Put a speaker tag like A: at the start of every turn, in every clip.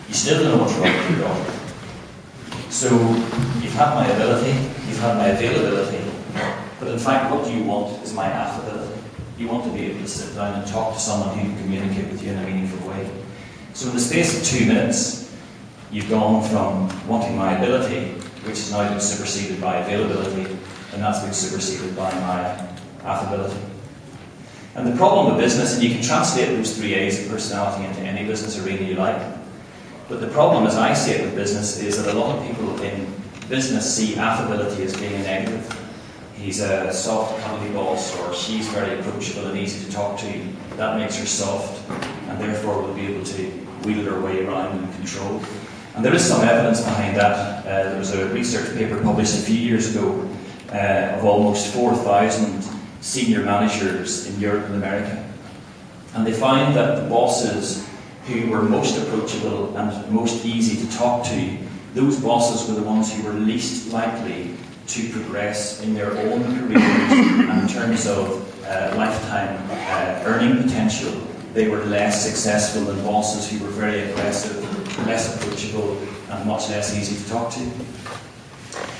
A: you still don't know what's right for your daughter. So you've had my ability, you've had my availability, but in fact what you want is my affability. You want to be able to sit down and talk to someone who can communicate with you in a meaningful way. So in the space of 2 minutes, you've gone from wanting my ability, which has now been superseded by availability, and that's been superseded by my affability. And the problem with business, and you can translate those 3 A's of personality into any business arena you like, but the problem as I see it with business is that a lot of people in business see affability as being a negative. He's a soft, cuddly boss, or she's very approachable and easy to talk to. That makes her soft, and therefore will be able to wheel her way around and control. And there is some evidence behind that. There was a research paper published a few years ago of almost 4,000 senior managers in Europe and America. And they found that the bosses who were most approachable and most easy to talk to, those bosses were the ones who were least likely to progress in their own careers and in terms of lifetime earning potential. They were less successful than bosses who were very aggressive, less approachable, and much less easy to talk to.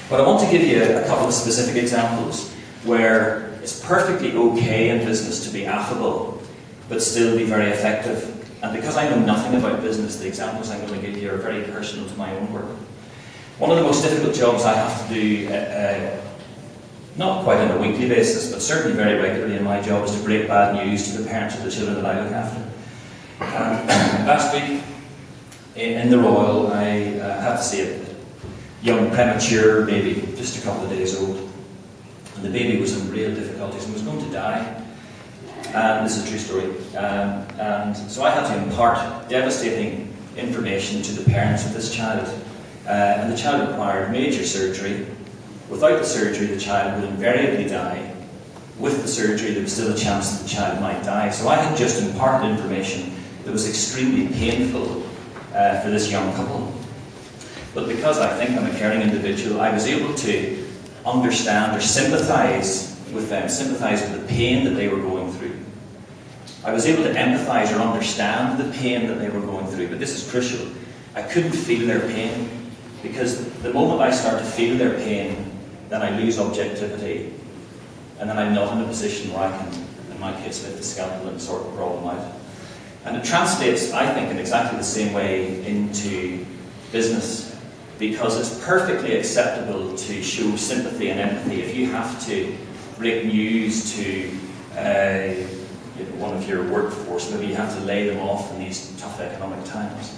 A: But I want to give you a couple of specific examples where it's perfectly okay in business to be affable, but still be very effective. And because I know nothing about business, the examples I'm going to give you are very personal to my own work. One of the most difficult jobs I have to do, not quite on a weekly basis, but certainly very regularly in my job, is to break bad news to the parents of the children that I look after. Last week, in the Royal, I had to see a young premature baby, just a couple of days old. And the baby was in real difficulties and was going to die. And this is a true story. And so I had to impart devastating information to the parents of this child. And the child required major surgery. Without the surgery, the child would invariably die. With the surgery, there was still a chance that the child might die. So I had just imparted information that was extremely painful for this young couple. But because I think I'm a caring individual, I was able to understand or sympathise with them, sympathise with the pain that they were going through. I was able to empathise or understand the pain that they were going through, but this is crucial. I couldn't feel their pain, because the moment I start to feel their pain, then I lose objectivity, and then I'm not in a position where I can, in my case, lift the scalpel and sort the problem out. And it translates, I think, in exactly the same way into business, because it's perfectly acceptable to show sympathy and empathy if you have to break news to one of your workforce. Maybe you have to lay them off in these tough economic times.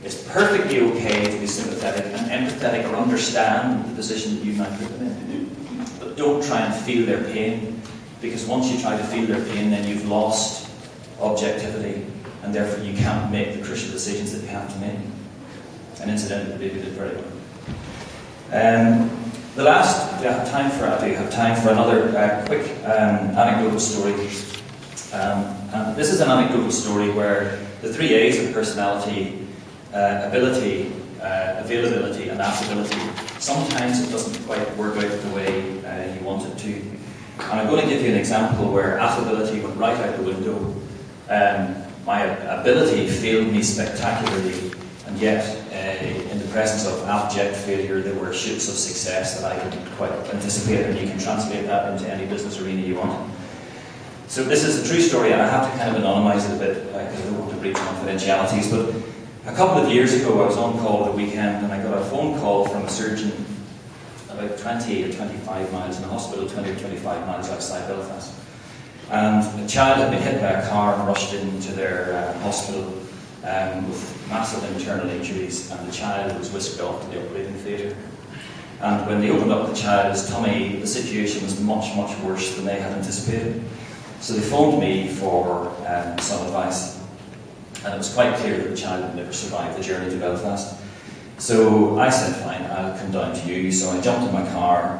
A: It's perfectly okay to be sympathetic and empathetic or understand the position that you might put them in. But don't try and feel their pain, because once you try to feel their pain, then you've lost objectivity, and therefore you can't make the crucial decisions that you have to make. And incidentally, the baby did very well. The last, I do have time for another quick anecdotal story. And this is an anecdotal story where the 3 A's of personality, ability, availability, and affability, sometimes it doesn't quite work out the way you want it to. And I'm going to give you an example where affability went right out the window. My ability failed me spectacularly, and yet in the presence of abject failure, there were shoots of success that I didn't quite anticipate, and you can translate that into any business arena you want. So this is a true story, and I have to kind of anonymise it a bit because I don't want to breach confidentialities, but a couple of years ago I was on call at the weekend, and I got a phone call from a surgeon about 20 or 25 miles in a hospital, 20 or 25 miles outside Belfast. And a child had been hit by a car and rushed into their hospital with massive internal injuries, and the child was whisked off to the operating theatre. And when they opened up the child's tummy, the situation was much, much worse than they had anticipated. So they phoned me for some advice, and it was quite clear that the child would never survive the journey to Belfast. So I said, fine, I'll come down to you. So I jumped in my car,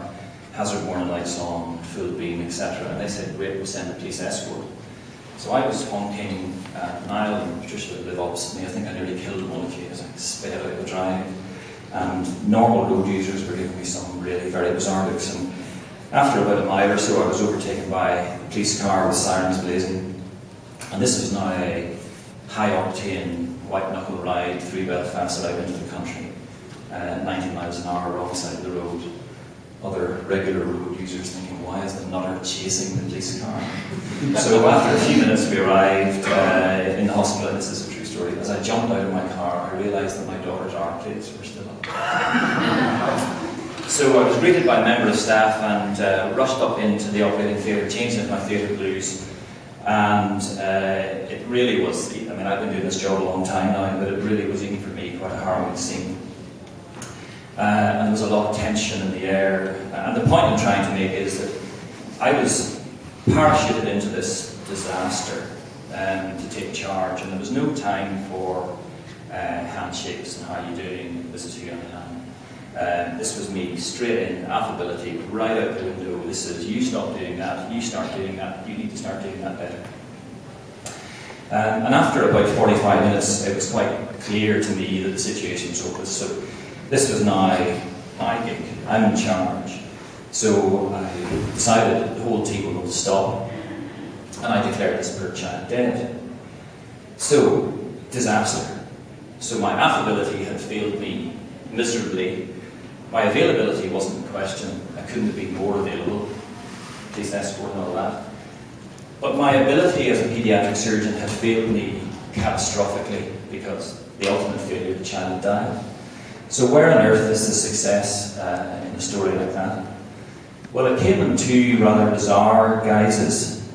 A: hazard warning lights on, full beam, etc. And they said, great, we'll send a police escort. So I was honking Niall and Patricia that live opposite me. I think I nearly killed one of you as I sped out the drive. And normal road users were giving me some really very bizarre looks. And after about a mile or so, I was overtaken by a police car with sirens blazing. And this was now a high-octane white knuckle ride through Belfast out into the country, 90 miles an hour wrong side of the road. Other regular road users thinking, why is the nutter chasing the police car? So after a few minutes we arrived in the hospital, and this is a true story. As I jumped out of my car, I realised that my daughter's arm plates were still up. So I was greeted by a member of staff and rushed up into the operating theatre, changed into my theatre blues. And it really was, I mean, I've been doing this job a long time now, but it really was, even for me, quite a harrowing scene. And there was a lot of tension in the air. And the point I'm trying to make is that I was parachuted into this disaster to take charge, and there was no time for handshakes and how are you doing, this is who I am. This was me straight in, affability, right out the window. This is, you stop doing that, you start doing that, you need to start doing that better. And after about 45 minutes, it was quite clear to me that the situation was hopeless. So this was now my gig. I'm in charge. So I decided that the whole team would go to stop, and I declared this poor child dead. So, disaster. So my affability had failed me miserably. My availability wasn't in question. I couldn't have been more available. Police escort and all that. But my ability as a paediatric surgeon had failed me catastrophically, because the ultimate failure, the child had died. So where on earth is the success in a story like that? Well, it came in two rather bizarre guises.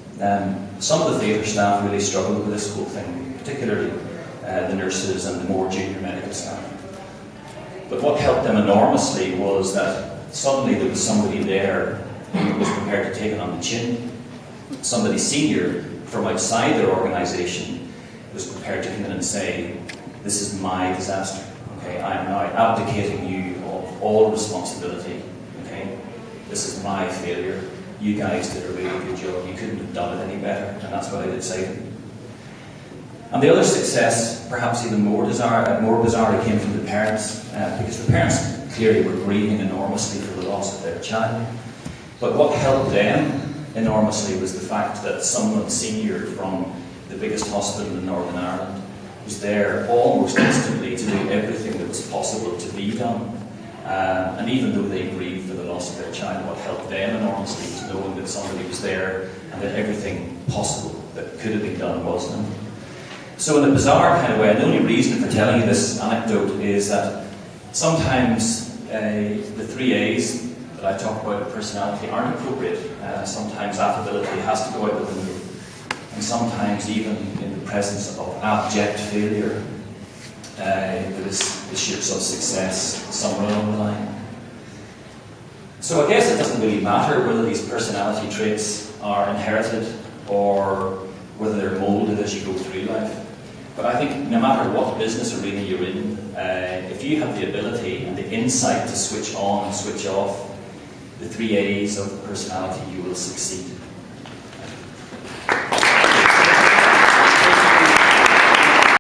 A: Some of the theatre staff really struggled with this whole thing, particularly the nurses and the more junior medical staff. But what helped them enormously was that suddenly there was somebody there who was prepared to take it on the chin. Somebody senior from outside their organisation was prepared to come in and say, this is my disaster. Okay, I am now abdicating you of all responsibility. Okay, this is my failure. You guys did a really good job. You couldn't have done it any better, and that's what I did say to them. And the other success, perhaps even more bizarre, came from the parents, because the parents clearly were grieving enormously for the loss of their child. But what helped them enormously was the fact that someone senior from the biggest hospital in Northern Ireland was there almost instantly to do everything that was possible to be done. And even though they grieved for the loss of their child, what helped them enormously was knowing that somebody was there and that everything possible that could have been done was done. So in a bizarre kind of way, and the only reason for telling you this anecdote is that sometimes the 3 A's that I talk about with personality aren't appropriate. Sometimes affability has to go out the window. And sometimes even in the presence of abject failure, there is the ships of success somewhere along the line. So I guess it doesn't really matter whether these personality traits are inherited or whether they're moulded as you go through life. But I think no matter what business arena you're in, if you have the ability and the insight to switch on and switch off the 3 A's of personality, you will succeed.